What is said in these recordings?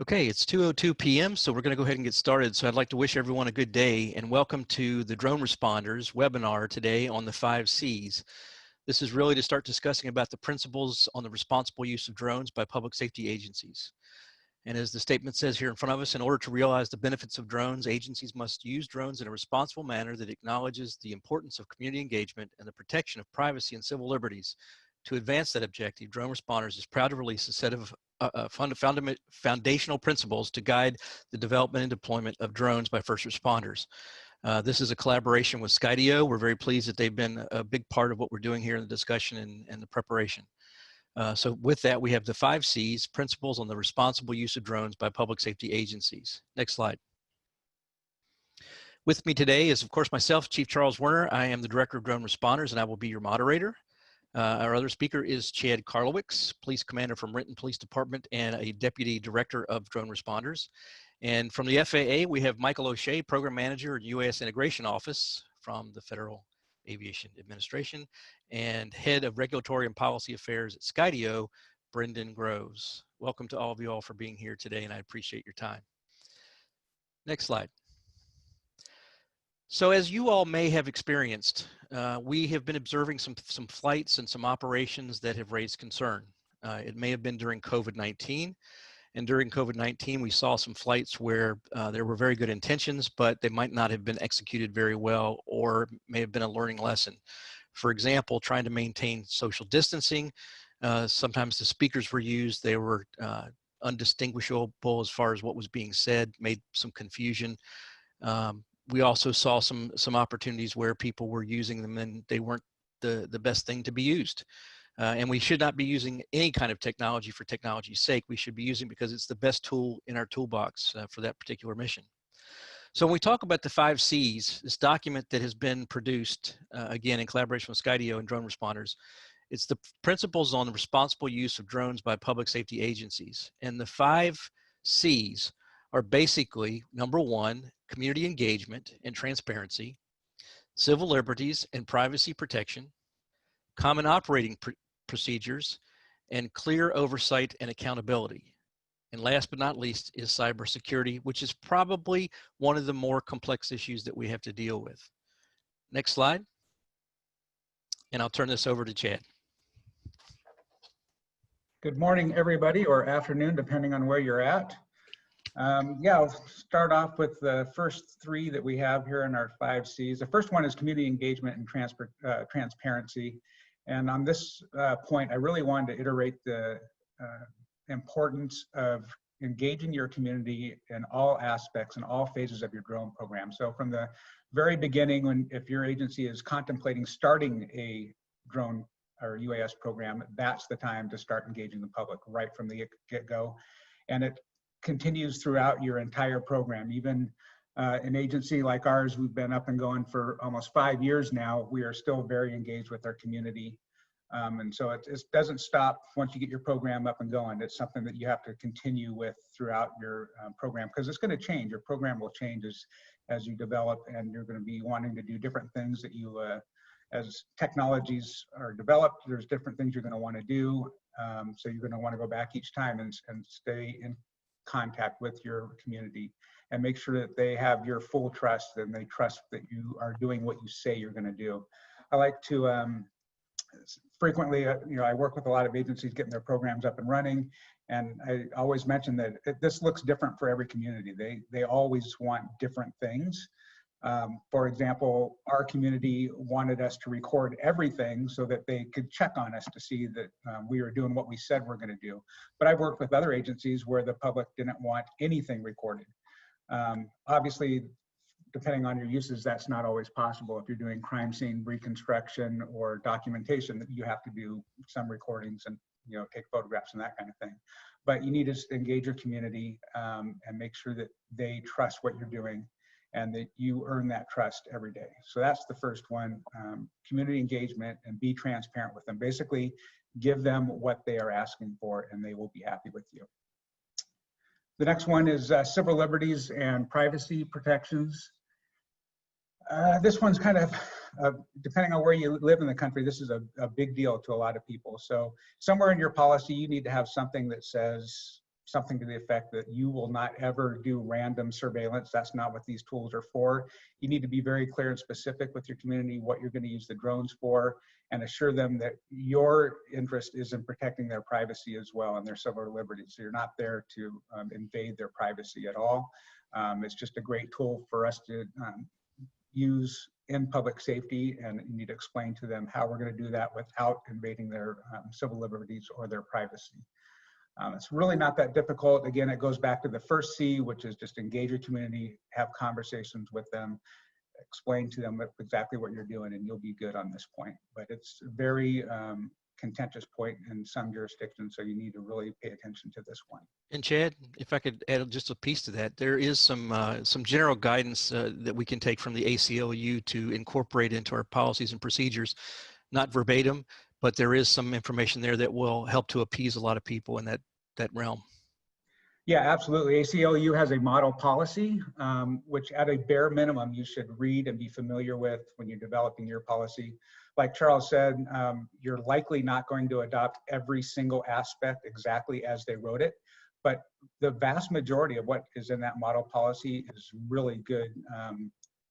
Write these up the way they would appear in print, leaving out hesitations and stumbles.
Okay, it's 2:02 p.m., so we're going to go ahead and get started. So I'd like to wish everyone a good day and welcome to the Drone Responders webinar today on the 5 C's. This is really to start discussing about the principles on the responsible use of drones by public safety agencies. And as the statement says here in front of us, in order to realize the benefits of drones, agencies must use drones in a responsible manner that acknowledges the importance of community engagement and the protection of privacy and civil liberties. To advance that objective, Drone Responders is proud to release a set of foundational principles to guide the development and deployment of drones by first responders. This is a collaboration with Skydio. We're very pleased that they've been a big part of what we're doing here in the discussion and the preparation. So with that, we have the 5 C's, principles on the responsible use of drones by public safety agencies. Next slide. With me today is, of course, myself, Chief Charles Werner. I am the Director of Drone Responders, and I will be your moderator. Our other speaker is Chad Karlowicz, Police Commander from Renton Police Department and a Deputy Director of Drone Responders. And from the FAA, we have Michael O'Shea, Program Manager at UAS Integration Office from the Federal Aviation Administration, and Head of Regulatory and Policy Affairs at Skydio, Brendan Groves. Welcome to all of you all for being here today, and I appreciate your time. Next slide. So as you all may have experienced, we have been observing some flights and some operations that have raised concern. It may have been during COVID-19, and during COVID-19 we saw some flights where there were very good intentions, but they might not have been executed very well or may have been a learning lesson. For example, trying to maintain social distancing, sometimes the speakers were used, they were undistinguishable as far as what was being said, made some confusion. We also saw some opportunities where people were using them and they weren't the best thing to be used. And we should not be using any kind of technology for technology's sake. We should be using because it's the best tool in our toolbox for that particular mission. So when we talk about the 5 C's, this document that has been produced, again, in collaboration with Skydio and Drone Responders, it's the principles on the responsible use of drones by public safety agencies. And the 5 C's are basically, number 1, community engagement and transparency, civil liberties and privacy protection, common operating procedures, and clear oversight and accountability. And last but not least is cybersecurity, which is probably one of the more complex issues that we have to deal with. Next slide. And I'll turn this over to Chad. Good morning, everybody, or afternoon, depending on where you're at. Yeah, I'll start off with the first 3 that we have here in our 5 C's. The first one is community engagement and transparency. And on this point, I really wanted to iterate the importance of engaging your community in all aspects and all phases of your drone program. So from the very beginning, if your agency is contemplating starting a drone or UAS program, that's the time to start engaging the public right from the get-go. And it continues throughout your entire program. Even an agency like ours, we've been up and going for almost 5 years now, we are still very engaged with our community. And so it doesn't stop once you get your program up and going. It's something that you have to continue with throughout your program, because it's going to change. Your program will change as you develop, and you're going to be wanting to do different things that you, as technologies are developed, there's different things you're going to want to do. So you're going to want to go back each time and stay in contact with your community and make sure that they have your full trust and they trust that you are doing what you say you're going to do. I like to frequently, I work with a lot of agencies getting their programs up and running, and I always mention that this looks different for every community. They always want different things. For example, our community wanted us to record everything so that they could check on us to see that we were doing what we said we're going to do. But I've worked with other agencies where the public didn't want anything recorded. Obviously, depending on your uses, that's not always possible. If you're doing crime scene reconstruction or documentation, that you have to do some recordings and take photographs and that kind of thing. But you need to engage your community and make sure that they trust what you're doing, and that you earn that trust every day. So that's the first one, community engagement, and be transparent with them. Basically, give them what they are asking for and they will be happy with you. The next one is civil liberties and privacy protections. This one's kind of, depending on where you live in the country, this is a big deal to a lot of people. So somewhere in your policy, you need to have something that says something to the effect that you will not ever do random surveillance. That's not what these tools are for. You need to be very clear and specific with your community what you're going to use the drones for, and assure them that your interest is in protecting their privacy as well and their civil liberties. So you're not there to invade their privacy at all. It's just a great tool for us to use in public safety, and you need to explain to them how we're going to do that without invading their civil liberties or their privacy. It's really not that difficult. Again, it goes back to the first C, which is just engage your community, have conversations with them, explain to them exactly what you're doing, and you'll be good on this point. But it's a very contentious point in some jurisdictions, so you need to really pay attention to this one. And Chad, if I could add just a piece to that, there is some general guidance that we can take from the ACLU to incorporate into our policies and procedures, not verbatim, but there is some information there that will help to appease a lot of people in that realm. Yeah, absolutely. ACLU has a model policy, which at a bare minimum you should read and be familiar with when you're developing your policy. Like Charles said, you're likely not going to adopt every single aspect exactly as they wrote it, but the vast majority of what is in that model policy is really good.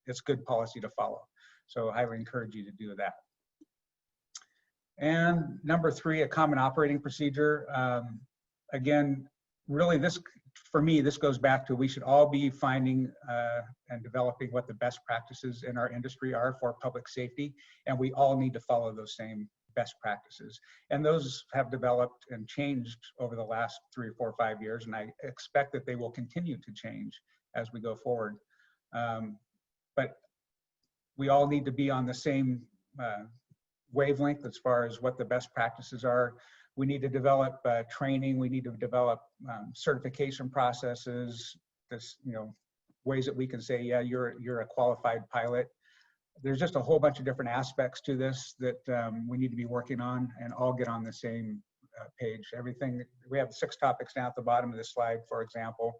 It's good policy to follow. So I would encourage you to do that. And number 3, a common operating procedure. Again, really this, for me, this goes back to we should all be finding and developing what the best practices in our industry are for public safety, and we all need to follow those same best practices. And those have developed and changed over the last 3 or 4 or 5 years, and I expect that they will continue to change as we go forward. But we all need to be on the same wavelength as far as what the best practices are. We need to develop training. We need to develop certification processes. This, ways that we can say, yeah, you're a qualified pilot. There's just a whole bunch of different aspects to this that we need to be working on and all get on the same page. Everything, we have 6 topics down at the bottom of this slide, for example.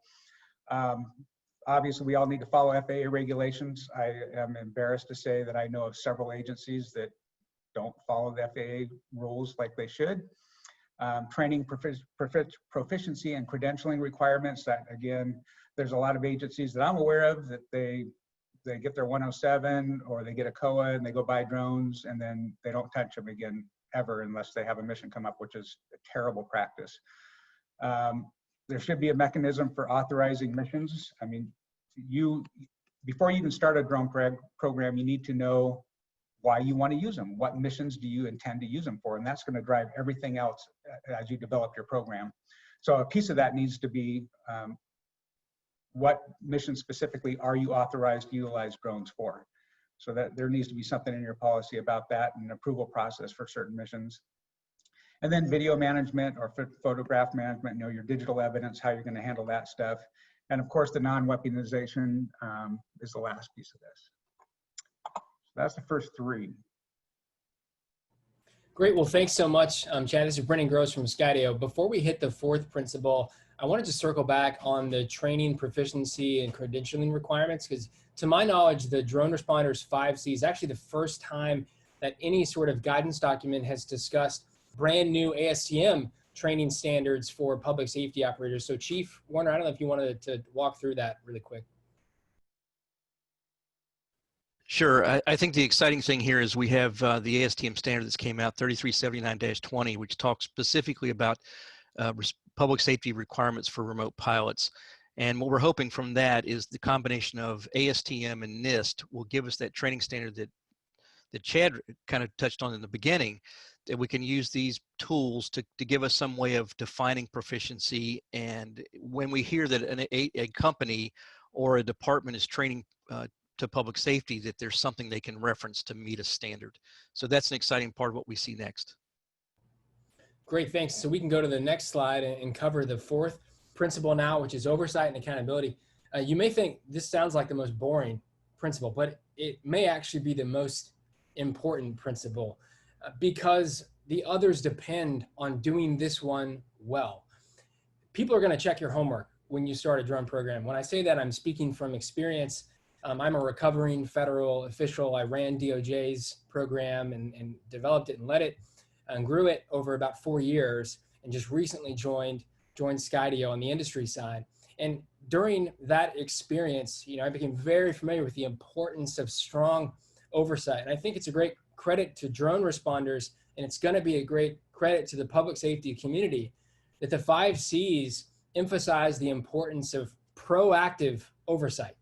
Obviously, we all need to follow FAA regulations. I am embarrassed to say that I know of several agencies that don't follow the FAA rules like they should. Training proficiency and credentialing requirements. That, again, there's a lot of agencies that I'm aware of that they get their 107 or they get a COA and they go buy drones and then they don't touch them again ever unless they have a mission come up, which is a terrible practice. There should be a mechanism for authorizing missions. I mean, before you even start a drone program, you need to know why you want to use them. What missions do you intend to use them for? And that's going to drive everything else as you develop your program. So a piece of that needs to be what mission specifically are you authorized to utilize drones for? So that there needs to be something in your policy about that, and an approval process for certain missions. And then video management or photograph management, your digital evidence, how you're going to handle that stuff. And of course, the non-weaponization is the last piece of this. That's the first 3. Great. Well, thanks so much, Chad. This is Brendan Gross from Skydio. Before we hit the 4th principle, I wanted to circle back on the training, proficiency, and credentialing requirements, because to my knowledge, the Drone Responders 5C is actually the first time that any sort of guidance document has discussed brand new ASTM training standards for public safety operators. So Chief Warner, I don't know if you wanted to walk through that really quick. Sure. I think the exciting thing here is we have the ASTM standard that's came out, 3379-20, which talks specifically about public safety requirements for remote pilots. And what we're hoping from that is the combination of ASTM and NIST will give us that training standard that Chad kind of touched on in the beginning, that we can use these tools to give us some way of defining proficiency. And when we hear that a company or a department is training to public safety, that there's something they can reference to meet a standard. So that's an exciting part of what we see next. Great, thanks. So we can go to the next slide and cover the 4th principle now, which is oversight and accountability. You may think this sounds like the most boring principle, but it may actually be the most important principle because the others depend on doing this one well. People are going to check your homework when you start a drone program. When I say that, I'm speaking from experience. I'm a recovering federal official. I ran DOJ's program and developed it and led it and grew it over about 4 years, and just recently joined joined Skydio on the industry side. And during that experience, you know, I became very familiar with the importance of strong oversight. And I think it's a great credit to drone responders, and it's going to be a great credit to the public safety community that the 5 C's emphasize the importance of proactive oversight,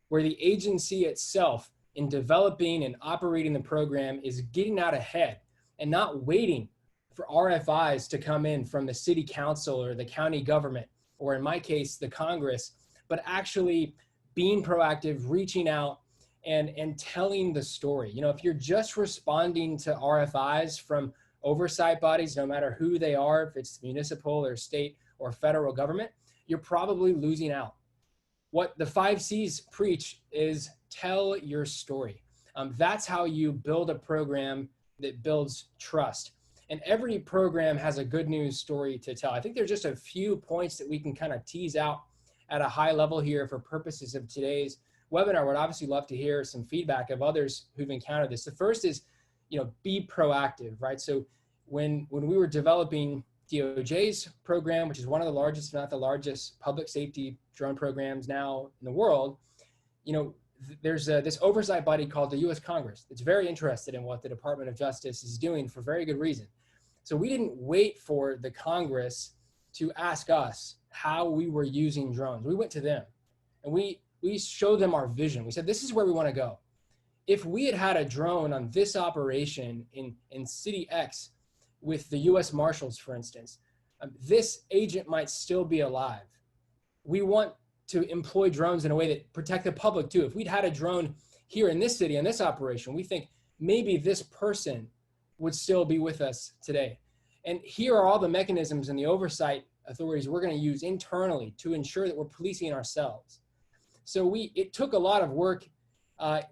where the agency itself in developing and operating the program is getting out ahead and not waiting for RFIs to come in from the city council or the county government, or in my case, the Congress, but actually being proactive, reaching out and telling the story. You know, if you're just responding to RFIs from oversight bodies, no matter who they are, if it's municipal or state or federal government, you're probably losing out. What the 5 C's preach is tell your story. That's how you build a program that builds trust. And every program has a good news story to tell. I think there's just a few points that we can kind of tease out at a high level here for purposes of today's webinar. Would obviously love to hear some feedback of others who've encountered this. The first is, you know, be proactive, right? So when we were developing DOJ's program, which is one of the largest, if not the largest, public safety drone programs now in the world, you know, there's this oversight body called the U.S. Congress that's very interested in what the Department of Justice is doing for very good reason. So we didn't wait for the Congress to ask us how we were using drones. We went to them and we showed them our vision. We said, this is where we want to go. If we had had a drone on this operation in City X with the U.S. Marshals, for instance, this agent might still be alive. We want to employ drones in a way that protect the public too. If we'd had a drone here in this city on this operation, we think maybe this person would still be with us today. And here are all the mechanisms and the oversight authorities we're going to use internally to ensure that we're policing ourselves. So it took a lot of work.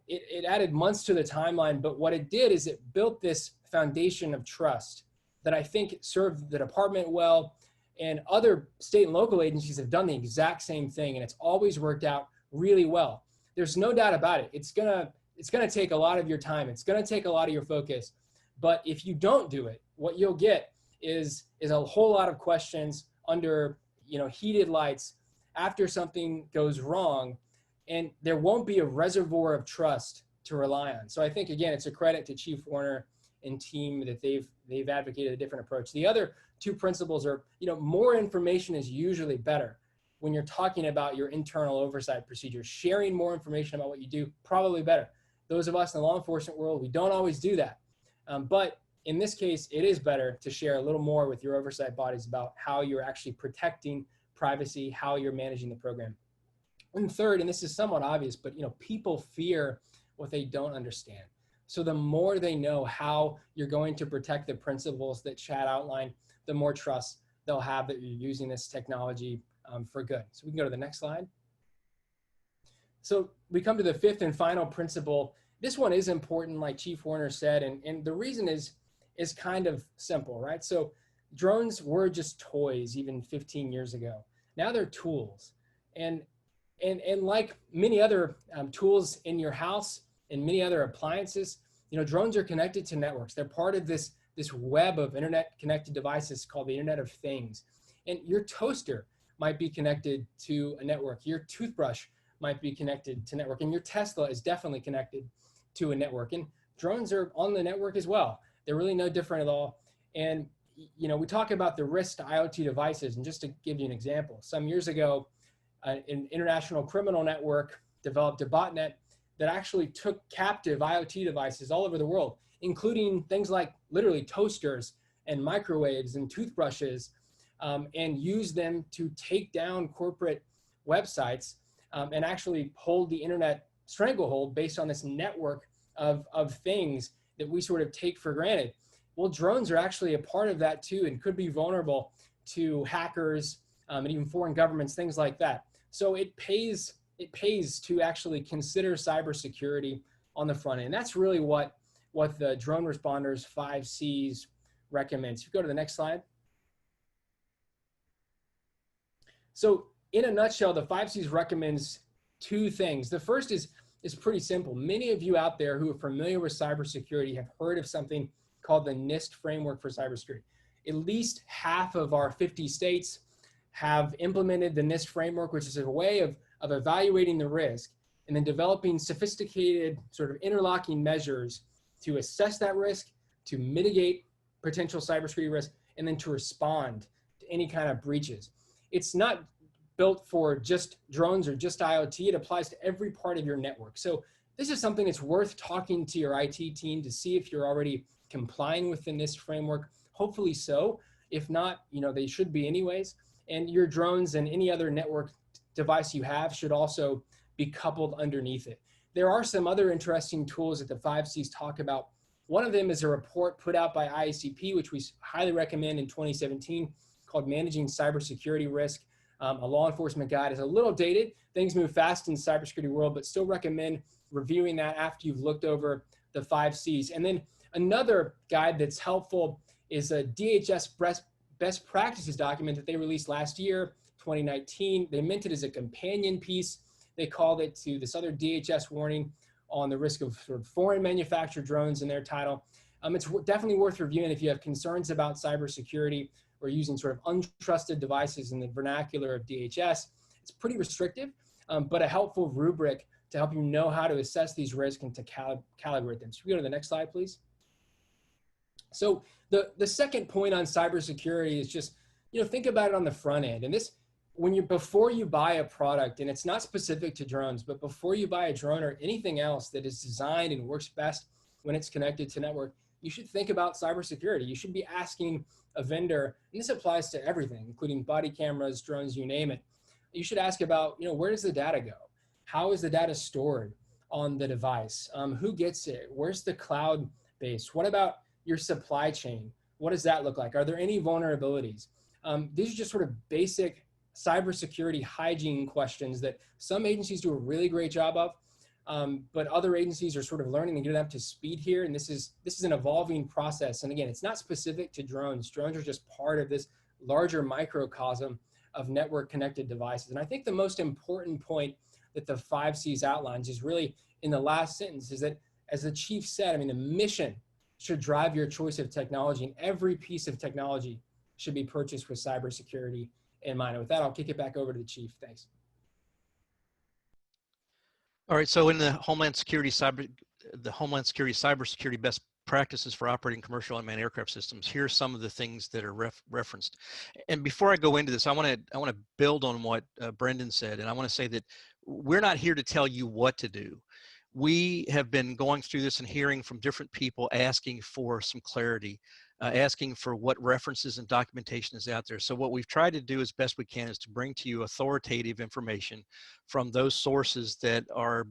It added months to the timeline, but what it did is it built this foundation of trust that I think served the department well, and other state and local agencies have done the exact same thing, and it's always worked out really well. There's no doubt about it. It's gonna take a lot of your time. It's gonna take a lot of your focus. But if you don't do it, what you'll get is a whole lot of questions under, you know, heated lights after something goes wrong, and there won't be a reservoir of trust to rely on. So I think, again, it's a credit to Chief Warner and team that they've advocated a different approach. The other 2 principles are, you know, more information is usually better when you're talking about your internal oversight procedures. Sharing more information about what you do, probably better. Those of us in the law enforcement world, we don't always do that. But in this case, it is better to share a little more with your oversight bodies about how you're actually protecting privacy, how you're managing the program. And third, and this is somewhat obvious, but, you know, people fear what they don't understand. So the more they know how you're going to protect the principles that Chad outlined, the more trust they'll have that you're using this technology for good. So we can go to the next slide. So we come to the 5th and final principle. This one is important, like Chief Warner said, and the reason is kind of simple, right? So drones were just toys even 15 years ago. Now they're tools. And like many other tools in your house and many other appliances, you know, drones are connected to networks. They're part of this web of internet connected devices called the Internet of Things. And your toaster might be connected to a network. Your toothbrush might be connected to network. And your Tesla is definitely connected to a network. And drones are on the network as well. They're really no different at all. And, you know, we talk about the risk to IoT devices. And just to give you an example, some years ago, an international criminal network developed a botnet that actually took captive IoT devices all over the world, including things like literally toasters and microwaves and toothbrushes, and used them to take down corporate websites and actually hold the internet stranglehold based on this network of things that we sort of take for granted. Well, drones are actually a part of that too, and could be vulnerable to hackers and even foreign governments, things like that. So it pays to actually consider cybersecurity on the front end. That's really what the Drone Responders 5 C's recommends. If you go to the next slide. So in a nutshell, the 5 C's recommends 2 things. The first is pretty simple. Many of you out there who are familiar with cybersecurity have heard of something called the NIST Framework for Cybersecurity. At least half of our 50 states have implemented the NIST framework, which is a way of evaluating the risk and then developing sophisticated sort of interlocking measures to assess that risk, to mitigate potential cybersecurity risk, and then to respond to any kind of breaches. It's not built for just drones or just IoT. It applies to every part of your network. So this is something that's worth talking to your IT team to see if you're already complying with the NIST framework. Hopefully so. If not, you know, they should be anyways. And your drones and any other network device you have should also be coupled underneath it. There are some other interesting tools that the 5Cs talk about. One of them is a report put out by IACP, which we highly recommend in 2017, called Managing Cybersecurity Risk. A law enforcement guide. Is a little dated. Things move fast in the cybersecurity world, but still recommend reviewing that after you've looked over the 5Cs. And then another guide that's helpful is a DHS best practices document that they released last year, 2019. They meant it as a companion piece. They called it to this other DHS warning on the risk of sort of foreign manufactured drones in their title. It's definitely worth reviewing if you have concerns about cybersecurity or using sort of untrusted devices in the vernacular of DHS. It's pretty restrictive, but a helpful rubric to help you know how to assess these risks and to calibrate them. So we go to the next slide, please. So the second point on cybersecurity is just, you know, think about it on the front end. And this, before you buy a product, and it's not specific to drones, but before you buy a drone or anything else that is designed and works best when it's connected to network, you should think about cybersecurity. You should be asking a vendor, and this applies to everything, including body cameras, drones, you name it. You should ask about, you know, where does the data go? How is the data stored on the device? Who gets it? Where's the cloud base? What about your supply chain? What does that look like? Are there any vulnerabilities? These are just sort of basic cybersecurity hygiene questions that some agencies do a really great job of, but other agencies are sort of learning and getting up to speed here. And this is an evolving process. And again, it's not specific to drones. Drones are just part of this larger microcosm of network connected devices. And I think the most important point that the 5Cs outlines is really in the last sentence, is that, as the chief said, I mean, the mission should drive your choice of technology, and every piece of technology should be purchased with cybersecurity in mind. And with that, I'll kick it back over to the chief. Thanks. All right, so in the Homeland Security cybersecurity best practices for operating commercial unmanned aircraft systems, here's some of the things that are referenced. And before I go into this, I want to build on what Brendan said, and I want to say that we're not here to tell you what to do. We have been going through this and hearing from different people asking for some clarity, asking for what references and documentation is out there. So what we've tried to do as best we can is to bring to you authoritative information from those sources that are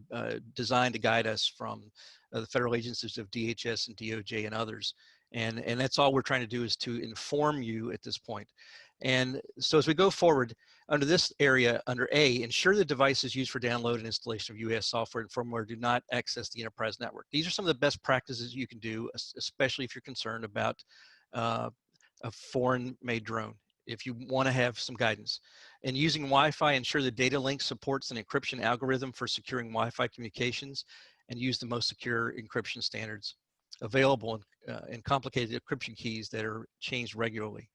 designed to guide us, from the federal agencies of DHS and DOJ and others. And that's all we're trying to do, is to inform you at this point. And so as we go forward, under this area, under A, ensure the devices used for download and installation of UAS software and firmware do not access the enterprise network. These are some of the best practices you can do, especially if you're concerned about a foreign-made drone, if you want to have some guidance. And using Wi-Fi, ensure the data link supports an encryption algorithm for securing Wi-Fi communications, and use the most secure encryption standards available, and complicated encryption keys that are changed regularly.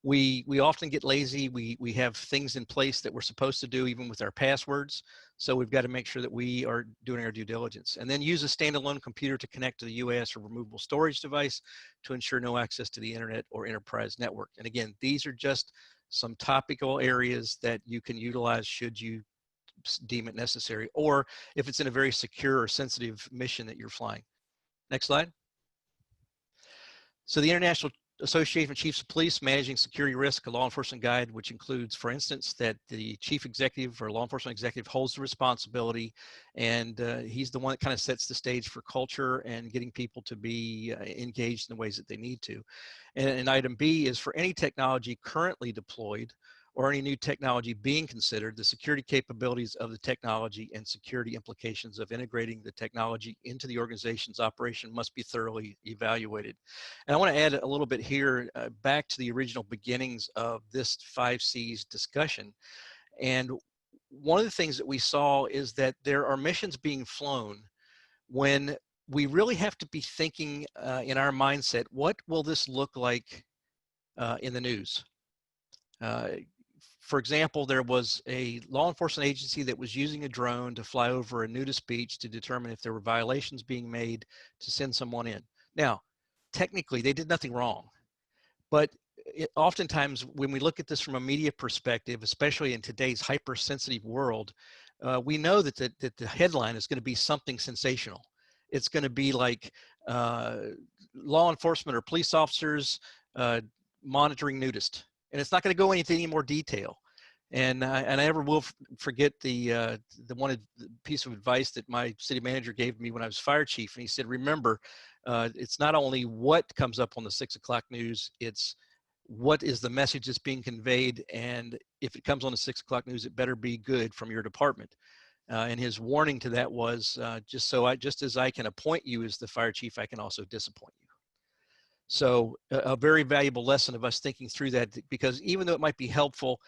We often get lazy. We have things in place that we're supposed to do even with our passwords. So we've got to make sure that we are doing our due diligence. And then use a standalone computer to connect to the UAS or removable storage device to ensure no access to the internet or enterprise network. And again, these are just some topical areas that you can utilize should you deem it necessary, or if it's in a very secure or sensitive mission that you're flying. Next slide. So the International Association of Chiefs of Police Managing Security Risk, a law enforcement guide, which includes, for instance, that the chief executive or law enforcement executive holds the responsibility, and he's the one that kind of sets the stage for culture and getting people to be engaged in the ways that they need to. And item B is, for any technology currently deployed or any new technology being considered, the security capabilities of the technology and security implications of integrating the technology into the organization's operation must be thoroughly evaluated. And I want to add a little bit here back to the original beginnings of this 5Cs discussion. And one of the things that we saw is that there are missions being flown when we really have to be thinking in our mindset, what will this look like in the news? for example, there was a law enforcement agency that was using a drone to fly over a nudist beach to determine if there were violations being made to send someone in. Now, technically, they did nothing wrong, but oftentimes when we look at this from a media perspective, especially in today's hypersensitive world, we know that the headline is going to be something sensational. It's going to be like law enforcement or police officers monitoring nudist, and it's not going to go into any more detail. And I never will forget the one piece of advice that my city manager gave me when I was fire chief. And he said, remember, it's not only what comes up on the 6 o'clock news, it's what is the message that's being conveyed. And if it comes on the 6 o'clock news, it better be good from your department. And his warning to that was, just as I can appoint you as the fire chief, I can also disappoint you. So a very valuable lesson of us thinking through that, because even though it might be helpful,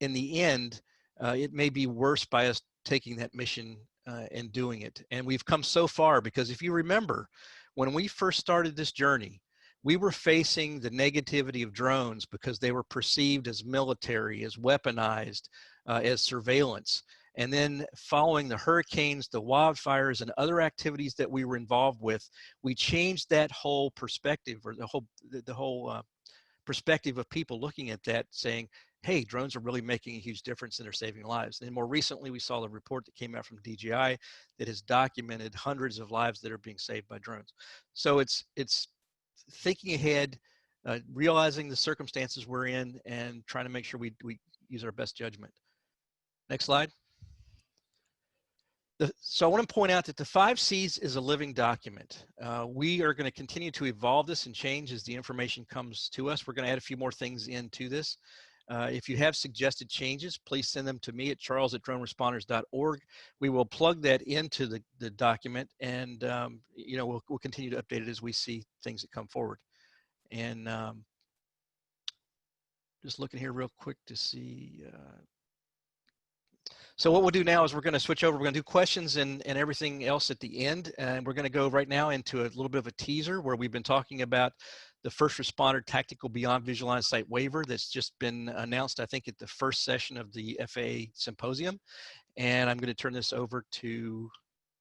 in the end, it may be worse by us taking that mission and doing it. And we've come so far, because if you remember, when we first started this journey, we were facing the negativity of drones because they were perceived as military, as weaponized, as surveillance. And then following the hurricanes, the wildfires, and other activities that we were involved with, we changed that whole perspective, or the whole perspective of people looking at that, saying, hey, drones are really making a huge difference and they're saving lives. And more recently, we saw the report that came out from DJI that has documented hundreds of lives that are being saved by drones. So it's thinking ahead, realizing the circumstances we're in, and trying to make sure we use our best judgment. Next slide. So I want to point out that the 5 C's is a living document. We are going to continue to evolve this and change as the information comes to us. We're going to add a few more things into this. If you have suggested changes, please send them to me at charles@droneresponders.org. We will plug that into the document, and you know, we'll continue to update it as we see things that come forward. And just looking here real quick to see. So what we'll do now is we're going to switch over. We're going to do questions and everything else at the end. And we're going to go right now into a little bit of a teaser where we've been talking about the first responder tactical beyond visual line of sight waiver that's just been announced, I think, at the first session of the FAA symposium. And I'm going to turn this over to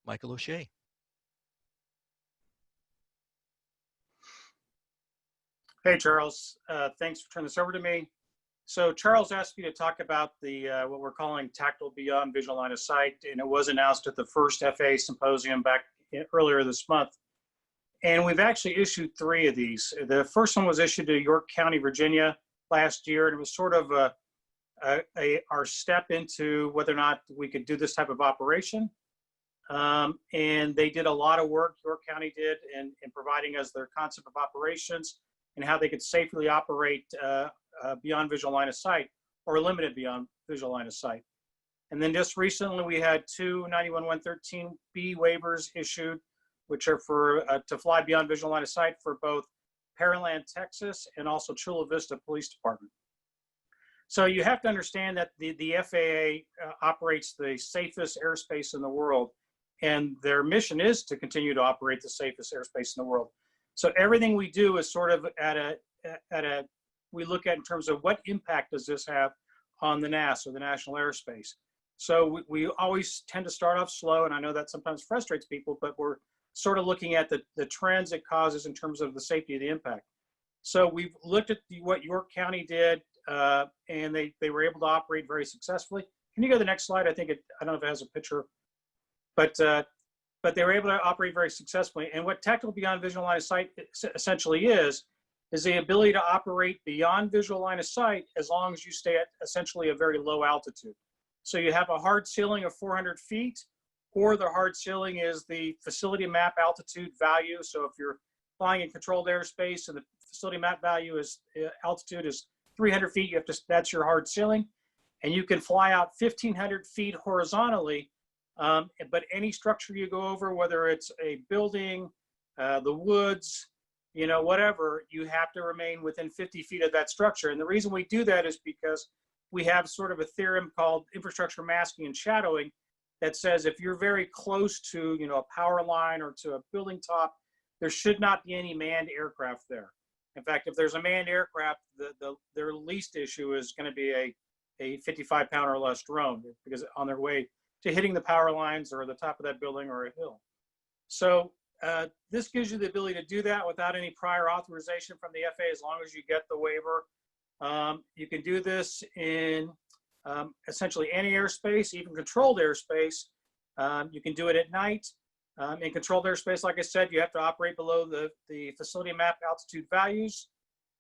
Michael O'Shea. Hey, Charles. Thanks for turning this over to me. So Charles asked me to talk about the what we're calling tactical beyond visual line of sight, and it was announced at the first FAA symposium back earlier this month. And we've actually issued 3 of these. The first one was issued to York County, Virginia last year, and it was sort of our step into whether or not we could do this type of operation. And they did a lot of work, York County did, in providing us their concept of operations and how they could safely operate beyond visual line of sight, or limited beyond visual line of sight. And then just recently we had 2 91-113B waivers issued, which are for to fly beyond visual line of sight for both Pearland, Texas, and also Chula Vista Police Department. So you have to understand that the FAA operates the safest airspace in the world, and their mission is to continue to operate the safest airspace in the world. So everything we do is sort of we look at in terms of what impact does this have on the NAS, or the national airspace. So we always tend to start off slow, and I know that sometimes frustrates people, but we're sort of looking at the trends it causes in terms of the safety of the impact. So we've looked at what York County did, and they were able to operate very successfully. Can you go to the next slide? I don't know if it has a picture, but they were able to operate very successfully. And what tactical beyond visual line of sight essentially is the ability to operate beyond visual line of sight as long as you stay at essentially a very low altitude. So you have a hard ceiling of 400 feet, or the hard ceiling is the facility map altitude value. So if you're flying in controlled airspace and the facility map value is altitude is 300 feet, you have to, that's your hard ceiling. And you can fly out 1,500 feet horizontally, but any structure you go over, whether it's a building, the woods, you know, whatever, you have to remain within 50 feet of that structure. And the reason we do that is because we have sort of a theorem called infrastructure masking and shadowing that says if you're very close to, you know, a power line or to a building top, there should not be any manned aircraft there. In fact, if there's a manned aircraft, their least issue is going to be a 55-pound or less drone, because on their way to hitting the power lines or the top of that building or a hill. So this gives you the ability to do that without any prior authorization from the FAA, as long as you get the waiver. You can do this in essentially any airspace, even controlled airspace. You can do it at night. In controlled airspace, like I said, you have to operate below the facility map altitude values.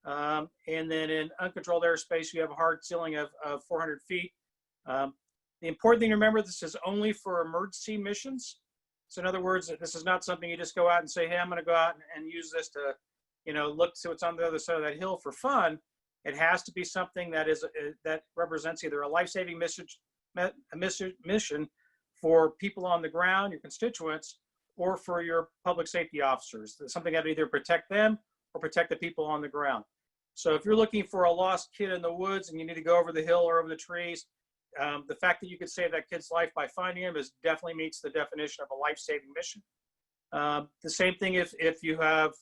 And then in uncontrolled airspace, you have a hard ceiling of 400 feet. The important thing to remember, this is only for emergency missions. So in other words, this is not something you just go out and say, hey, I'm going to go out and use this to, look to what's on the other side of that hill for fun. It has to be something that represents either a life-saving mission for people on the ground, your constituents, or for your public safety officers. Something that would either protect them or protect the people on the ground. So if you're looking for a lost kid in the woods and you need to go over the hill or over the trees, the fact that you could save that kid's life by finding him definitely meets the definition of a life-saving mission. The same thing if you have,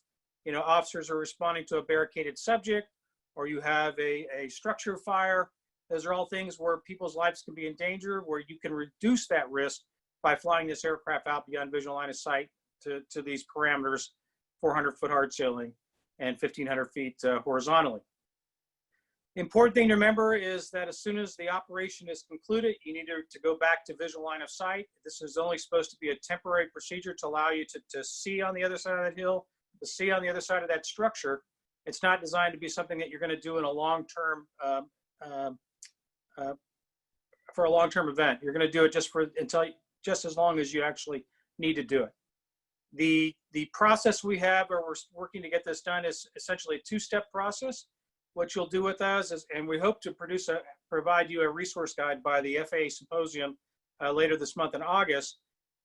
officers are responding to a barricaded subject, or you have a structure fire. Those are all things where people's lives can be in danger, where you can reduce that risk by flying this aircraft out beyond visual line of sight to these parameters, 400-foot hard ceiling and 1,500 feet horizontally. The important thing to remember is that as soon as the operation is concluded, you need to go back to visual line of sight. This is only supposed to be a temporary procedure to allow you to see on the other side of that hill, to see on the other side of that structure. It's not designed to be something that you're going to do in a long-term, for a long-term event. You're going to do it just as long as you actually need to do it. The process we have, where we're working to get this done, is essentially a two-step process. What you'll do with us is, and we hope to provide you a resource guide by the FAA Symposium later this month in August.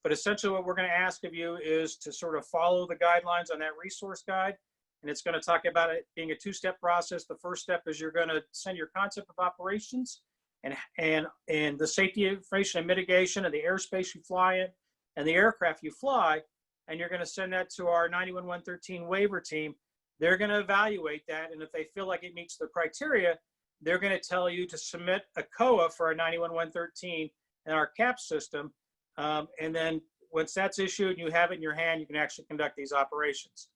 But essentially what we're going to ask of you is to sort of follow the guidelines on that resource guide. And it's going to talk about it being a two-step process. The first step is you're going to send your concept of operations and the safety information and mitigation of the airspace you fly in and the aircraft you fly. And you're going to send that to our 91113 waiver team. They're going to evaluate that. And if they feel like it meets the criteria, they're going to tell you to submit a COA for our 91113 and our CAP system. And then once that's issued and you have it in your hand, you can actually conduct these operations.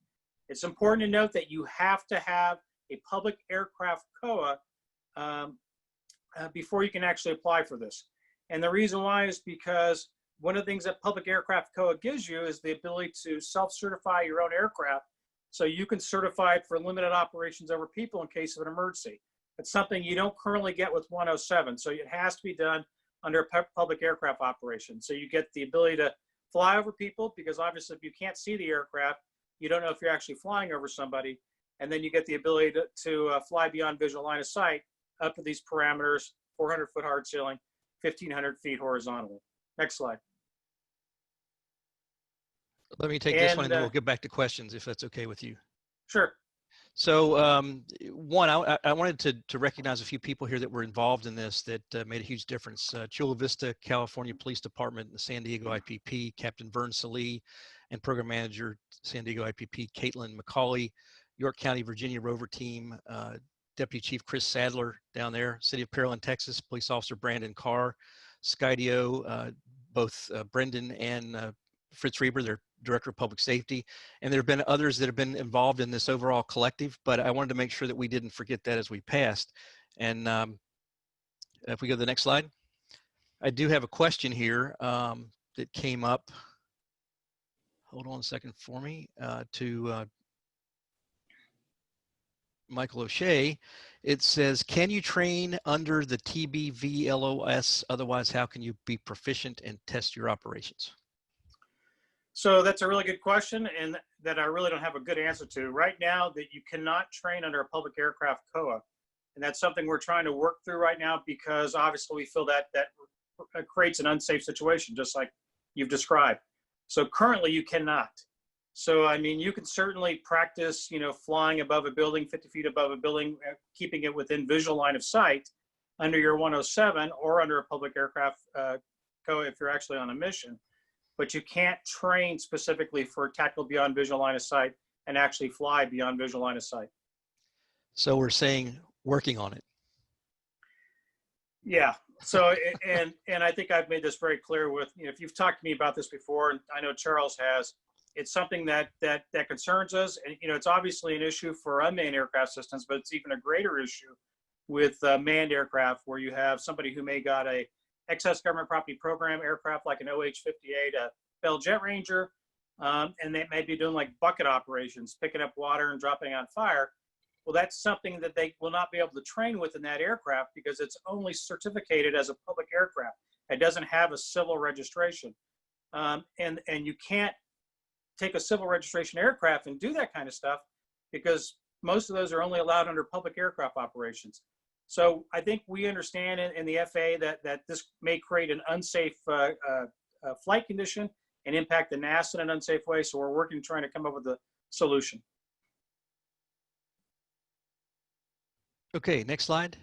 It's important to note that you have to have a public aircraft COA before you can actually apply for this. And the reason why is because one of the things that public aircraft COA gives you is the ability to self-certify your own aircraft, so you can certify it for limited operations over people in case of an emergency. It's something you don't currently get with 107, so it has to be done under a public aircraft operation. So you get the ability to fly over people, because obviously if you can't see the aircraft, you don't know if you're actually flying over somebody. And then you get the ability to fly beyond visual line of sight up to these parameters, 400-foot hard ceiling, 1,500 feet horizontally. Next slide. Let me take this one and then we'll get back to questions, if that's okay with you. Sure. So one, I wanted to recognize a few people here that were involved in this that made a huge difference. Chula Vista, California Police Department, the San Diego IPP, Captain Vern Salee, and Program Manager, San Diego IPP, Caitlin McCauley, York County, Virginia Rover Team, Deputy Chief Chris Sadler down there, City of Pearland, Texas, Police Officer Brandon Carr, Skydio, both Brendan and Fritz Reber, their Director of Public Safety, and there have been others that have been involved in this overall collective, but I wanted to make sure that we didn't forget that as we passed. And if we go to the next slide, I do have a question here that came up. Hold on a second for me, to Michael O'Shea. It says, can you train under the TBVLOS? Otherwise, how can you be proficient and test your operations? So that's a really good question, and that I really don't have a good answer to. Right now, that you cannot train under a public aircraft COA. And that's something we're trying to work through right now, because obviously we feel that creates an unsafe situation, just like you've described. So currently you cannot. So, I mean, you can certainly practice, flying above a building, 50 feet above a building, keeping it within visual line of sight under your 107 or under a public aircraft COA if you're actually on a mission. But you can't train specifically for tactical beyond visual line of sight and actually fly beyond visual line of sight. So we're saying working on it. Yeah. So, and I think I've made this very clear with, if you've talked to me about this before, and I know Charles has, it's something that concerns us. And, it's obviously an issue for unmanned aircraft systems, but it's even a greater issue with manned aircraft, where you have somebody who may got a excess government property program aircraft like an OH-58, a Bell Jet Ranger, and they may be doing like bucket operations, picking up water and dropping on fire. Well, that's something that they will not be able to train with in that aircraft, because it's only certificated as a public aircraft. It doesn't have a civil registration. And you can't take a civil registration aircraft and do that kind of stuff, because most of those are only allowed under public aircraft operations. So I think we understand in the FAA that this may create an unsafe flight condition and impact the NASA in an unsafe way. So we're working, trying to come up with a solution. Okay, next slide.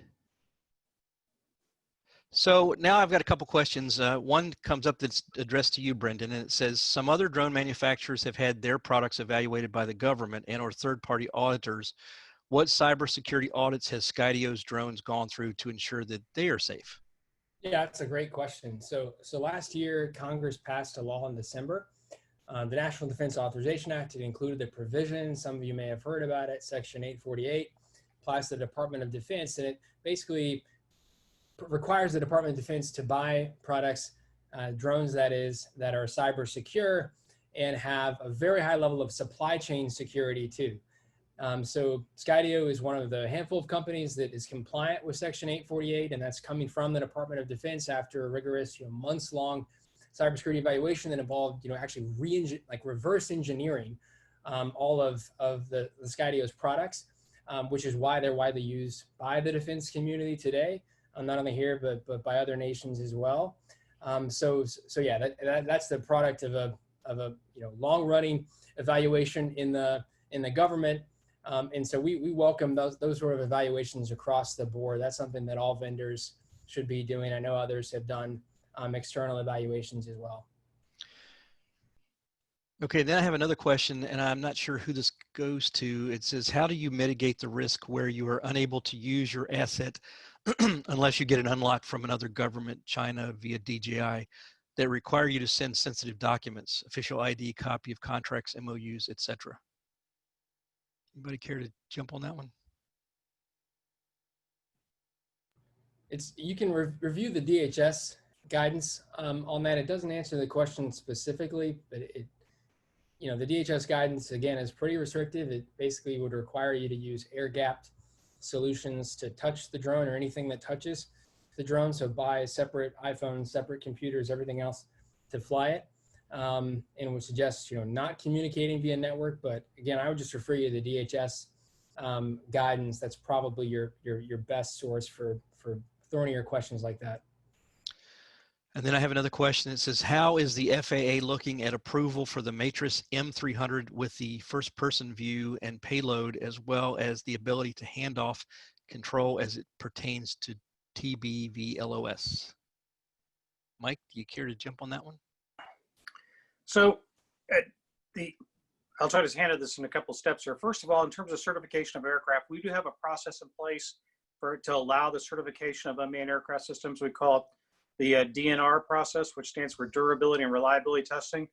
So now I've got a couple questions. One comes up that's addressed to you, Brendan, and it says, some other drone manufacturers have had their products evaluated by the government and or third-party auditors. What cybersecurity audits has Skydio's drones gone through to ensure that they are safe? Yeah, that's a great question. So last year, Congress passed a law in December, the National Defense Authorization Act. It included the provision, some of you may have heard about it, Section 848, applies to the Department of Defense, and it basically requires the Department of Defense to buy products, drones that are cyber secure and have a very high level of supply chain security too. So Skydio is one of the handful of companies that is compliant with Section 848, and that's coming from the Department of Defense after a rigorous, months-long cybersecurity evaluation that involved, actually reverse engineering all of the Skydio's products, which is why they're widely used by the defense community today, not only here but by other nations as well. So yeah, that's the product of a long-running evaluation in the government. And so we welcome those sort of evaluations across the board. That's something that all vendors should be doing. I know others have done external evaluations as well. Okay, then I have another question, and I'm not sure who this goes to. It says, how do you mitigate the risk where you are unable to use your asset unless you get an unlock from another government, China via DJI, that require you to send sensitive documents, official ID, copy of contracts, MOUs, etc.? Anybody care to jump on that one? You can review the DHS guidance on that. It doesn't answer the question specifically, but the DHS guidance, again, is pretty restrictive. It basically would require you to use air-gapped solutions to touch the drone or anything that touches the drone. So buy separate iPhones, separate computers, everything else to fly it. And would suggest, not communicating via network. But again, I would just refer you to the DHS guidance. That's probably your best source for throwing your questions like that. And then I have another question. It says, how is the FAA looking at approval for the Matrix M300 with the first-person view and payload, as well as the ability to hand off control as it pertains to TBVLOS? Mike, do you care to jump on that one? So I'll try to handle this in a couple of steps here. First of all, in terms of certification of aircraft, we do have a process in place to allow the certification of unmanned aircraft systems. We call it the DNR process, which stands for Durability and Reliability Testing.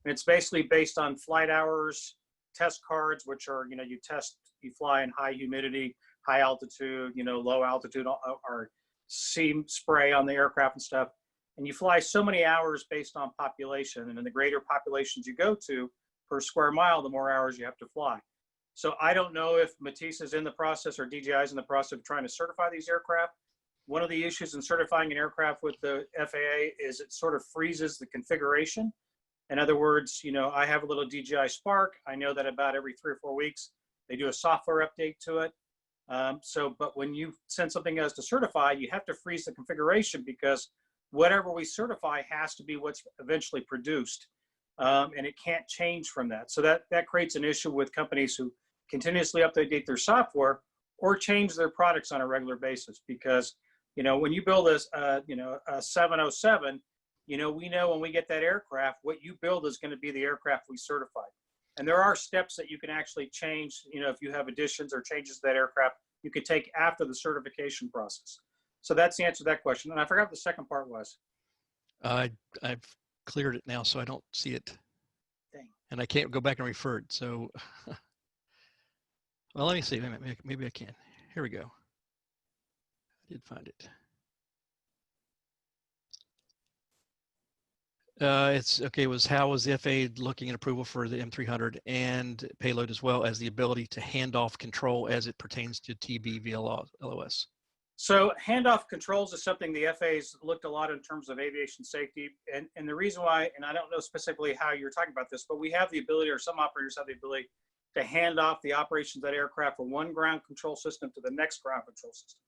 And it's basically based on flight hours, test cards, which are, you fly in high humidity, high altitude, low altitude, or sea spray on the aircraft and stuff. And you fly so many hours based on population. And in the greater populations you go to per square mile, the more hours you have to fly. So I don't know if Matisse is in the process or DJI is in the process of trying to certify these aircraft. One of the issues in certifying an aircraft with the FAA is it sort of freezes the configuration. In other words, I have a little DJI Spark. I know that about every 3 or 4 weeks, they do a software update to it. But when you send something else to certify, you have to freeze the configuration, because whatever we certify has to be what's eventually produced. And it can't change from that. So that creates an issue with companies who continuously update their software or change their products on a regular basis. Because, when you build a 707, we know when we get that aircraft, what you build is going to be the aircraft we certified. And there are steps that you can actually change, if you have additions or changes to that aircraft, you could take after the certification process. So that's the answer to that question. And I forgot what the second part was. I've cleared it now, so I don't see it. Dang. And I can't go back and refer it. So, well, let me see. Maybe I can. Here we go. I did find it. It's okay. It was how was the FAA looking at approval for the M300 and payload, as well as the ability to hand off control as it pertains to TB via LOS? So handoff controls is something the FAA's looked a lot in terms of aviation safety. And the reason why, and I don't know specifically how you're talking about this, but we have the ability, or some operators have the ability, to hand off the operations of that aircraft from one ground control system to the next ground control system.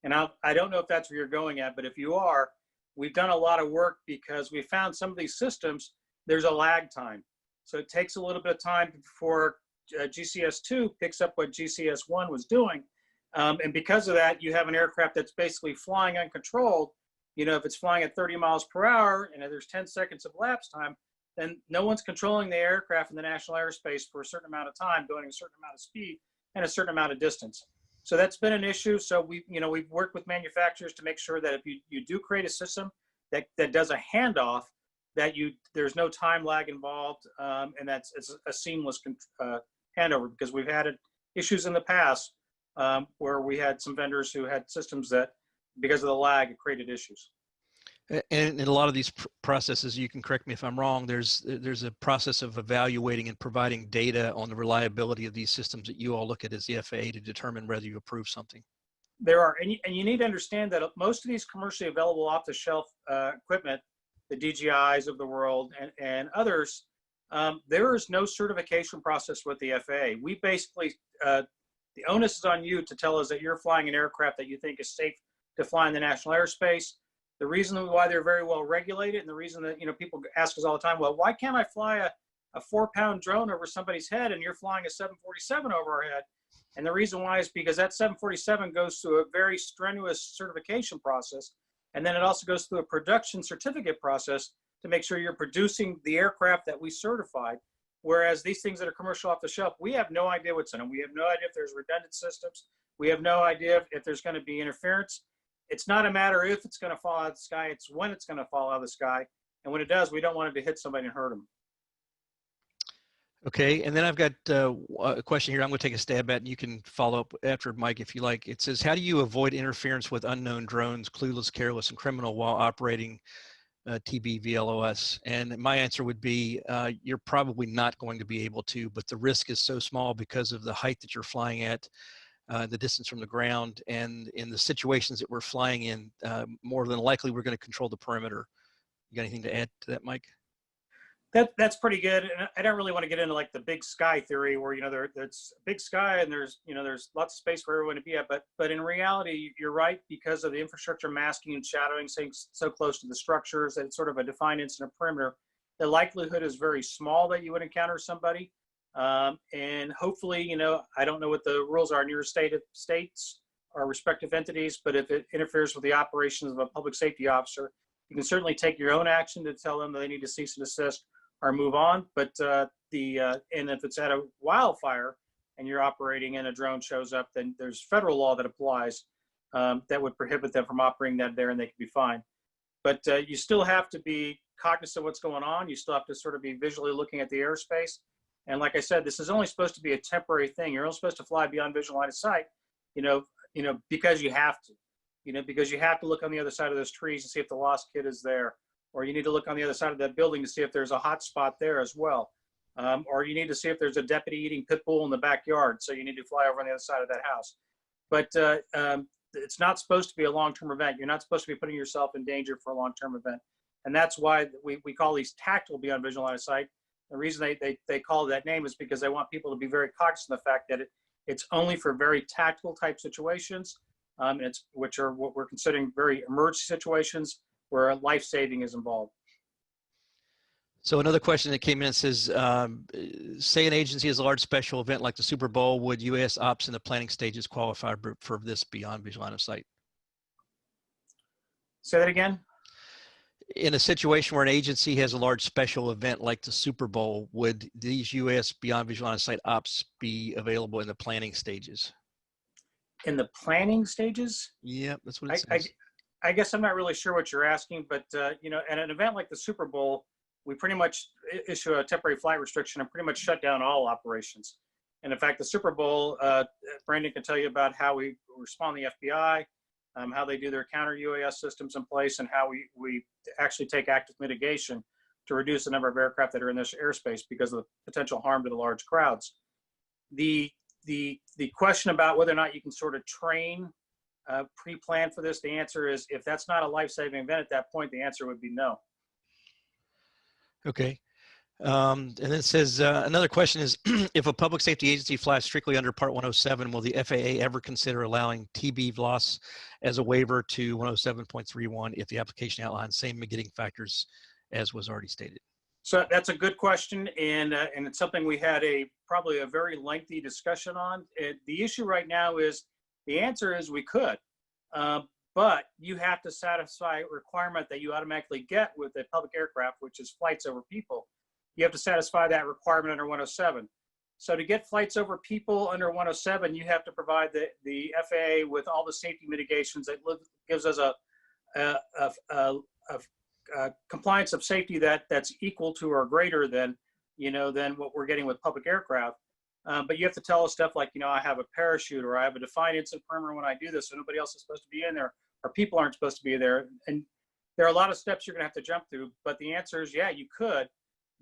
And I don't know if that's where you're going at, but if you are, we've done a lot of work because we found some of these systems, there's a lag time. So it takes a little bit of time before GCS2 picks up what GCS1 was doing. And because of that, you have an aircraft that's basically flying uncontrolled. You know, if it's flying at 30 miles per hour and there's 10 seconds of lapse time, then no one's controlling the aircraft in the national airspace for a certain amount of time, going a certain amount of speed and a certain amount of distance. So that's been an issue. So we've worked with manufacturers to make sure that if you do create a system that does a handoff, that there's no time lag involved, and it's a seamless handover, because we've had issues in the past where we had some vendors who had systems that, because of the lag, it created issues. And in a lot of these processes, you can correct me if I'm wrong, there's a process of evaluating and providing data on the reliability of these systems that you all look at as the FAA to determine whether you approve something. There are, and you need to understand that most of these commercially available off-the-shelf equipment, the DJIs of the world and others, there is no certification process with the FAA. We basically, the onus is on you to tell us that you're flying an aircraft that you think is safe to fly in the national airspace. The reason why they're very well regulated, and the reason that people ask us all the time, well, why can't I fly a 4-pound drone over somebody's head and you're flying a 747 over our head? And the reason why is because that 747 goes through a very strenuous certification process, and then it also goes through a production certificate process to make sure you're producing the aircraft that we certified. Whereas these things that are commercial off the shelf, we have no idea what's in them. We have no idea if there's redundant systems. We have no idea if there's going to be interference. It's not a matter if it's going to fall out of the sky, it's when it's going to fall out of the sky. And when it does, we don't want it to hit somebody and hurt them. Okay, and then I've got a question here I'm going to take a stab at, and you can follow up after, Mike, if you like. It says, how do you avoid interference with unknown drones, clueless, careless, and criminal while operating TB VLOS? And my answer would be, you're probably not going to be able to, but the risk is so small because of the height that you're flying at, the distance from the ground, and in the situations that we're flying in, more than likely we're going to control the perimeter. You got anything to add to that, Mike? That's pretty good. And I don't really want to get into like the big sky theory where, there's a big sky and there's lots of space for everyone to be at. But in reality, you're right, because of the infrastructure masking and shadowing, staying so close to the structures that it's sort of a defined incident perimeter. The likelihood is very small that you would encounter somebody. And hopefully, I don't know what the rules are in your states or respective entities, but if it interferes with the operations of a public safety officer, you can certainly take your own action to tell them that they need to cease and desist or move on. But and if it's at a wildfire and you're operating and a drone shows up, then there's federal law that applies that would prohibit them from operating that there, and they can be fined. But you still have to be cognizant of what's going on. You still have to sort of be visually looking at the airspace. And like I said, this is only supposed to be a temporary thing. You're only supposed to fly beyond visual line of sight, because you have to. Because you have to look on the other side of those trees and see if the lost kid is there. Or you need to look on the other side of that building to see if there's a hot spot there as well. Or you need to see if there's a deputy eating pit bull in the backyard. So you need to fly over on the other side of that house. But it's not supposed to be a long-term event. You're not supposed to be putting yourself in danger for a long-term event. And that's why we call these tactical beyond visual line of sight. The reason they call it that name is because they want people to be very cognizant of the fact that it's only for very tactical type situations. Which are what we're considering very emergency situations where life-saving is involved. So another question that came in says, say an agency has a large special event like the Super Bowl, would UAS ops in the planning stages qualify for this beyond visual line of sight? Say that again? In a situation where an agency has a large special event like the Super Bowl, would these UAS beyond visual line of sight ops be available in the planning stages? In the planning stages? Yep, that's what it says. I guess I'm not really sure what you're asking, but you know, at an event like the Super Bowl, we pretty much issue a temporary flight restriction and pretty much shut down all operations. And in fact, the Super Bowl, Brandon can tell you about how we respond to the FBI, how they do their counter UAS systems in place, and how we actually take active mitigation to reduce the number of aircraft that are in this airspace because of the potential harm to the large crowds. The question about whether or not you can sort of train, pre-plan for this, the answer is, if that's not a life-saving event at that point, the answer would be no. Okay. And then it says, another question is, if a public safety agency flies strictly under Part 107, will the FAA ever consider allowing TB loss as a waiver to 107.31 if the application outlines same mitigating factors as was already stated? So that's a good question, and it's something we had probably a very lengthy discussion on. The issue right now is, the answer is we could, but you have to satisfy a requirement that you automatically get with a public aircraft, which is flights over people. You have to satisfy that requirement under 107. So to get flights over people under 107, you have to provide the FAA with all the safety mitigations that gives us a compliance of safety that's equal to or greater than, than what we're getting with public aircraft. But you have to tell us stuff like, I have a parachute, or I have a defined incident perimeter when I do this, so nobody else is supposed to be in there, or people aren't supposed to be there. And there are a lot of steps you're going to have to jump through. But the answer is, yeah, you could.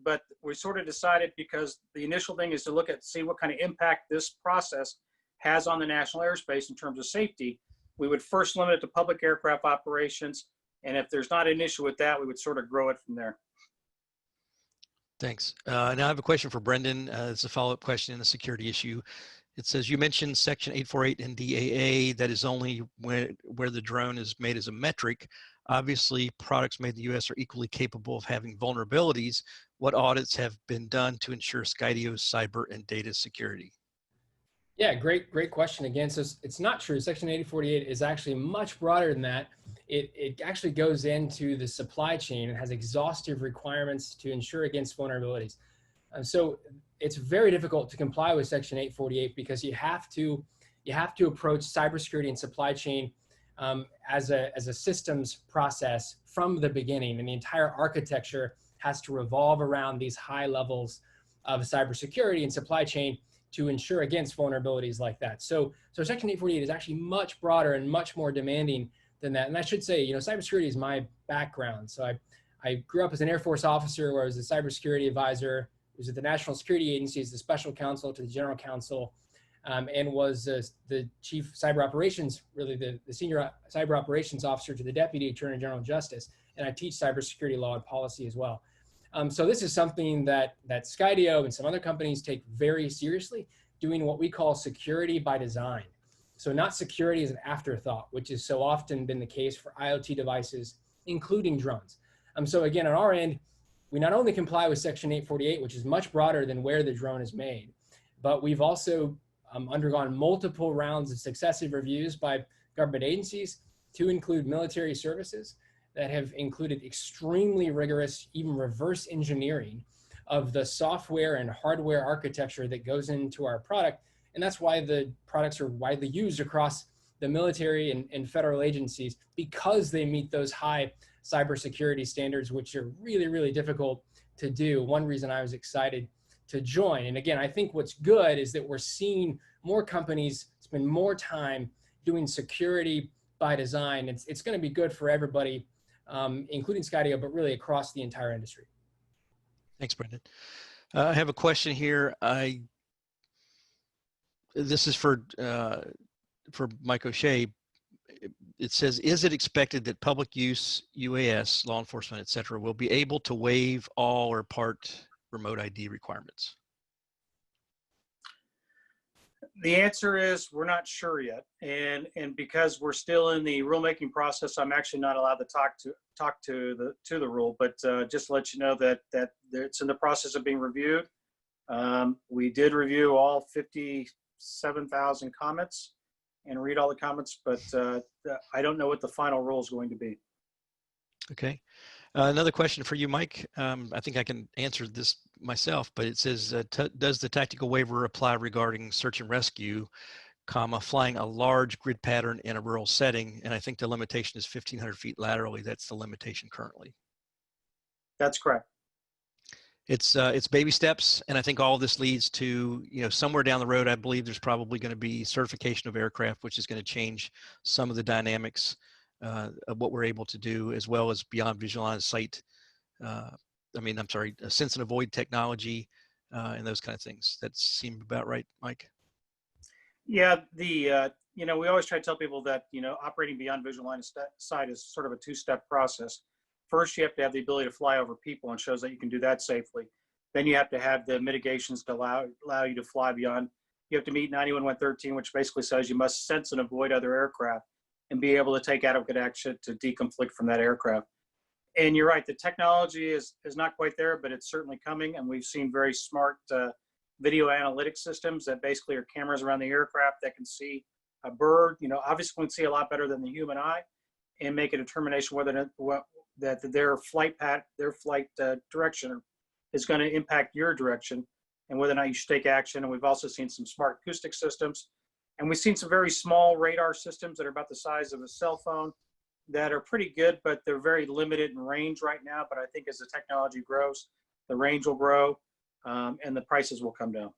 But we sort of decided, because the initial thing is to see what kind of impact this process has on the national airspace in terms of safety. We would first limit it to public aircraft operations. And if there's not an issue with that, we would sort of grow it from there. Thanks. Now I have a question for Brendan. It's a follow-up question in the security issue. It says, you mentioned Section 848 in DAA, that is only where the drone is made as a metric. Obviously, products made in the U.S. are equally capable of having vulnerabilities. What audits have been done to ensure Skydio's cyber and data security? Yeah, great question again. So it's not true. Section 848 is actually much broader than that. It actually goes into the supply chain and has exhaustive requirements to ensure against vulnerabilities. So it's very difficult to comply with Section 848 because you have to approach cybersecurity and supply chain as a systems process from the beginning, and the entire architecture has to revolve around these high levels of cybersecurity and supply chain to ensure against vulnerabilities like that. So Section 848 is actually much broader and much more demanding than that. And I should say, cybersecurity is my background. So I grew up as an Air Force officer where I was a cybersecurity advisor. I was at the National Security Agency as the special counsel to the general counsel, and was the chief cyber operations, really the senior cyber operations officer to the Deputy Attorney General of Justice. And I teach cybersecurity law and policy as well. So this is something that Skydio and some other companies take very seriously, doing what we call security by design. So not security as an afterthought, which has so often been the case for IoT devices, including drones. So again, on our end, we not only comply with Section 848, which is much broader than where the drone is made, but we've also undergone multiple rounds of successive reviews by government agencies, to include military services, that have included extremely rigorous, even reverse engineering of the software and hardware architecture that goes into our product. And that's why the products are widely used across the military and federal agencies, because they meet those high cybersecurity standards, which are really, really difficult to do. One reason I was excited to join. And again, I think what's good is that we're seeing more companies spend more time doing security by design. It's going to be good for everybody, including Skydio, but really across the entire industry. Thanks, Brendan. I have a question here. This is for Mike O'Shea. It says, is it expected that public use, UAS, law enforcement, et cetera, will be able to waive all or part remote ID requirements? The answer is, we're not sure yet, and because we're still in the rulemaking process, I'm actually not allowed to talk to the rule. But just to let you know that it's in the process of being reviewed. We did review all 57,000 comments and read all the comments, but I don't know what the final rule is going to be. Okay. Another question for you, Mike. I think I can answer this myself, but it says, does the tactical waiver apply regarding search and rescue? comma, flying a large grid pattern in a rural setting. And I think the limitation is 1,500 feet laterally. That's the limitation currently. That's correct. It's baby steps, and I think all of this leads to, somewhere down the road, I believe there's probably going to be certification of aircraft, which is going to change some of the dynamics of what we're able to do, as well as beyond visual line of sight. Sense and avoid technology, and those kind of things. That seemed about right, Mike. Yeah, we always try to tell people that, operating beyond visual line of sight is sort of a two-step process. First, you have to have the ability to fly over people, and shows that you can do that safely. Then you have to have the mitigations to allow you to fly beyond. You have to meet 91.113, which basically says you must sense and avoid other aircraft and be able to take adequate action to deconflict from that aircraft. And you're right, the technology is not quite there, but it's certainly coming. And we've seen very smart video analytics systems that basically are cameras around the aircraft that can see a bird, obviously can see a lot better than the human eye, and make a determination whether that their flight direction is going to impact your direction, and whether or not you should take action. And we've also seen some smart acoustic systems, and we've seen some very small radar systems that are about the size of a cell phone that are pretty good, but they're very limited in range right now. But I think as the technology grows, the range will grow, and the prices will come down.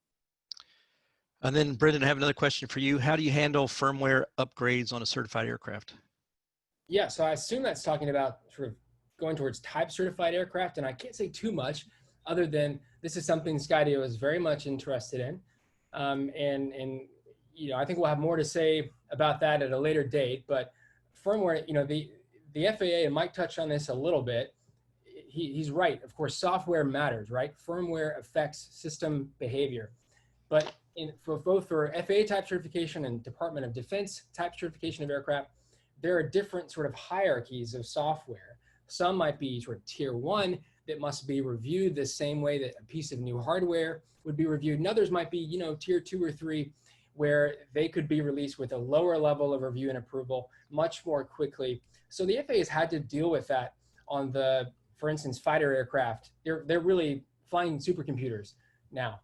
And then, Brendan, I have another question for you. How do you handle firmware upgrades on a certified aircraft? Yeah, so I assume that's talking about sort of going towards type certified aircraft, and I can't say too much other than this is something Skydio is very much interested in. And I think we'll have more to say about that at a later date, but firmware, the FAA, and Mike touched on this a little bit, he's right. Of course, software matters, right? Firmware affects system behavior. But for both FAA type certification and Department of Defense type certification of aircraft, there are different sort of hierarchies of software. Some might be sort of tier 1 that must be reviewed the same way that a piece of new hardware would be reviewed. And others might be, tier 2 or 3, where they could be released with a lower level of review and approval much more quickly. So the FAA has had to deal with that on for instance, fighter aircraft. They're really flying supercomputers now.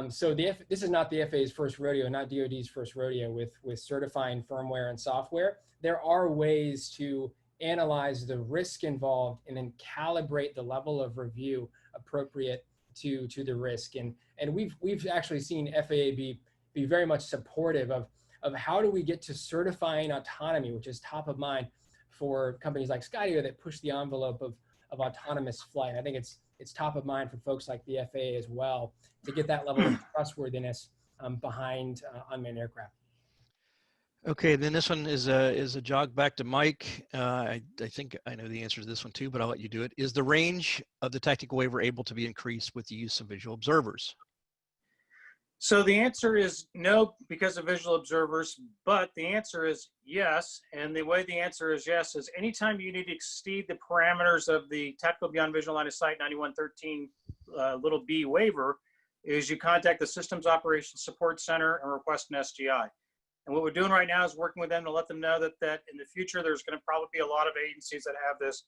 So this is not the FAA's first rodeo, not DoD's first rodeo with certifying firmware and software. There are ways to analyze the risk involved and then calibrate the level of review appropriate to the risk. And we've actually seen FAA be very much supportive of how do we get to certifying autonomy, which is top of mind for companies like Skydio that push the envelope of autonomous flight. I think it's top of mind for folks like the FAA as well to get that level of trustworthiness behind unmanned aircraft. Okay, then this one is a jog back to Mike. I think I know the answer to this one too, but I'll let you do it. Is the range of the tactical waiver able to be increased with the use of visual observers? So the answer is no, because of visual observers, but the answer is yes. And the way the answer is yes is anytime you need to exceed the parameters of the tactical beyond visual line of sight 9113 little b waiver, is you contact the Systems Operations Support Center and request an SGI. And what we're doing right now is working with them to let them know that in the future, there's going to probably be a lot of agencies that have this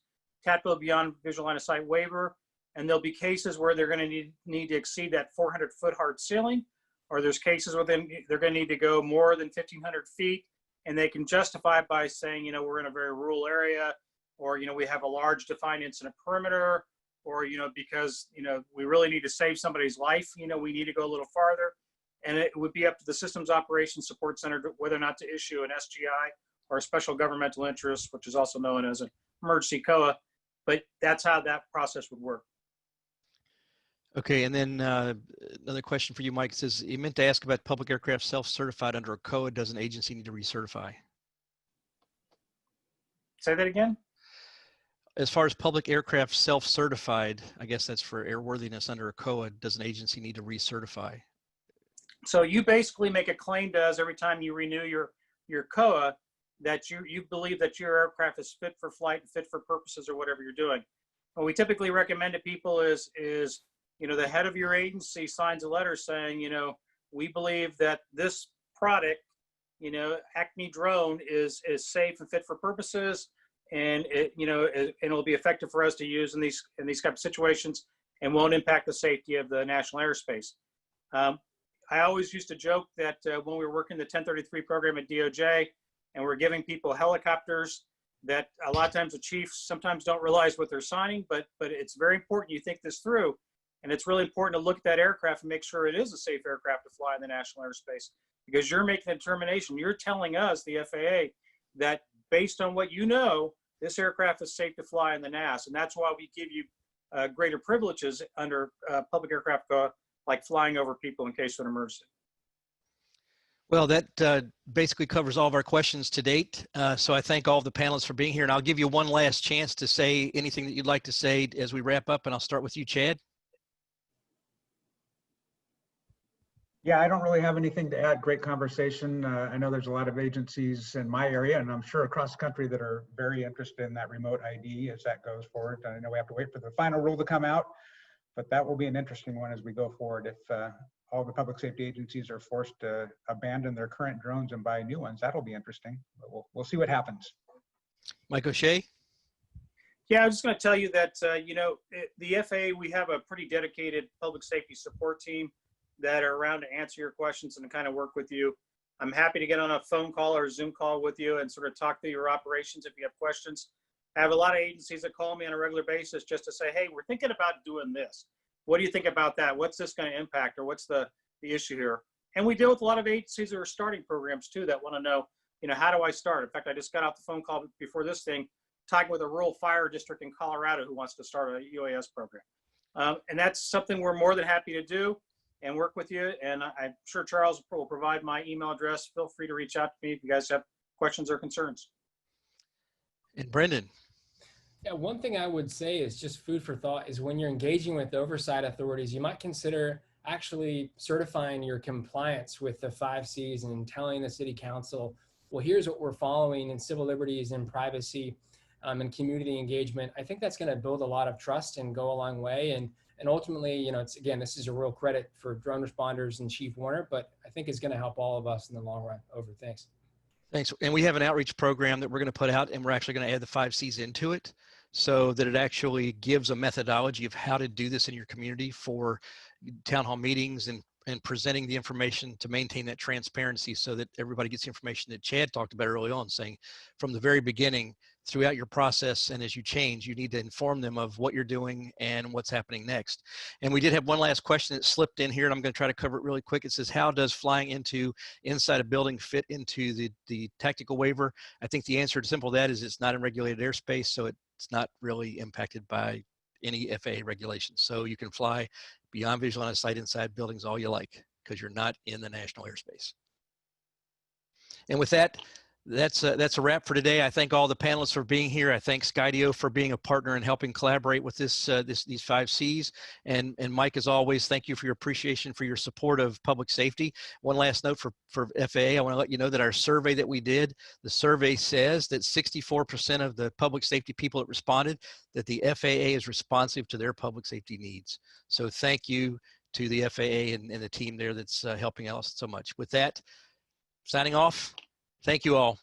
tactical beyond visual line of sight waiver. And there'll be cases where they're going to need to exceed that 400-foot hard ceiling, or there's cases where they're going to need to go more than 1,500 feet. And they can justify it by saying, we're in a very rural area, or, we have a large defined incident perimeter, or, because, we really need to save somebody's life, we need to go a little farther. And it would be up to the Systems Operations Support Center whether or not to issue an SGI or a special governmental interest, which is also known as an emergency COA. But that's how that process would work. Okay, and then another question for you, Mike. It says, you meant to ask about public aircraft self-certified under a COA. Does an agency need to recertify? Say that again? As far as public aircraft self-certified, I guess that's for airworthiness under a COA, does an agency need to recertify? So you basically make a claim to us every time you renew your COA that you believe that your aircraft is fit for flight and fit for purposes or whatever you're doing. What we typically recommend to people is the head of your agency signs a letter saying, we believe that this product, Acme drone is safe and fit for purposes, and it'll be effective for us to use in these type of situations and won't impact the safety of the national airspace. I always used to joke that when we were working the 1033 program at DOJ and we're giving people helicopters, that a lot of times the chiefs sometimes don't realize what they're signing, but it's very important you think this through. And it's really important to look at that aircraft and make sure it is a safe aircraft to fly in the national airspace, because you're making a determination. You're telling us, the FAA, that based on what you know, this aircraft is safe to fly in the NAS. And that's why we give you greater privileges under public aircraft like flying over people in case of an emergency. Well, that basically covers all of our questions to date. So I thank all of the panelists for being here, and I'll give you one last chance to say anything that you'd like to say as we wrap up, and I'll start with you, Chad. Yeah, I don't really have anything to add. Great conversation. I know there's a lot of agencies in my area, and I'm sure across the country, that are very interested in that remote ID as that goes forward. I know we have to wait for the final rule to come out, but that will be an interesting one as we go forward. If all the public safety agencies are forced to abandon their current drones and buy new ones, that'll be interesting. But we'll see what happens. Mike O'Shea? Yeah, I was just going to tell you that, the FAA, we have a pretty dedicated public safety support team that are around to answer your questions and to kind of work with you. I'm happy to get on a phone call or a Zoom call with you and sort of talk through your operations if you have questions. I have a lot of agencies that call me on a regular basis just to say, hey, we're thinking about doing this. What do you think about that? What's this going to impact, or what's the issue here? And we deal with a lot of agencies that are starting programs too that want to know, how do I start? In fact, I just got off the phone call before this thing, talking with a rural fire district in Colorado who wants to start a UAS program. And that's something we're more than happy to do and work with you. And I'm sure Charles will provide my email address. Feel free to reach out to me if you guys have questions or concerns. And Brendan? Yeah, one thing I would say is just food for thought is when you're engaging with oversight authorities, you might consider actually certifying your compliance with the 5 C's and telling the city council, well, here's what we're following in civil liberties and privacy and community engagement. I think that's going to build a lot of trust and go a long way. And ultimately, it's, again, this is a real credit for drone responders and Chief Warner, but I think it's going to help all of us in the long run. Over. Thanks. Thanks. And we have an outreach program that we're going to put out, and we're actually going to add the 5 C's into it so that it actually gives a methodology of how to do this in your community for town hall meetings and presenting the information to maintain that transparency so that everybody gets the information that Chad talked about early on, saying from the very beginning, throughout your process, and as you change, you need to inform them of what you're doing and what's happening next. And we did have one last question that slipped in here, and I'm going to try to cover it really quick. It says, how does flying inside a building fit into the tactical waiver? I think the answer to simple that is it's not in regulated airspace, so it's not really impacted by any FAA regulations. So you can fly beyond visual line of sight inside buildings all you like, because you're not in the national airspace. And with that, that's a wrap for today. I thank all the panelists for being here. I thank Skydio for being a partner and helping collaborate with these 5 C's. And Mike, as always, thank you for your appreciation for your support of public safety. One last note for FAA, I want to let you know that our survey that we did, the survey says that 64% of the public safety people that responded, that the FAA is responsive to their public safety needs. So thank you to the FAA and the team there that's helping us so much. With that, signing off. Thank you all.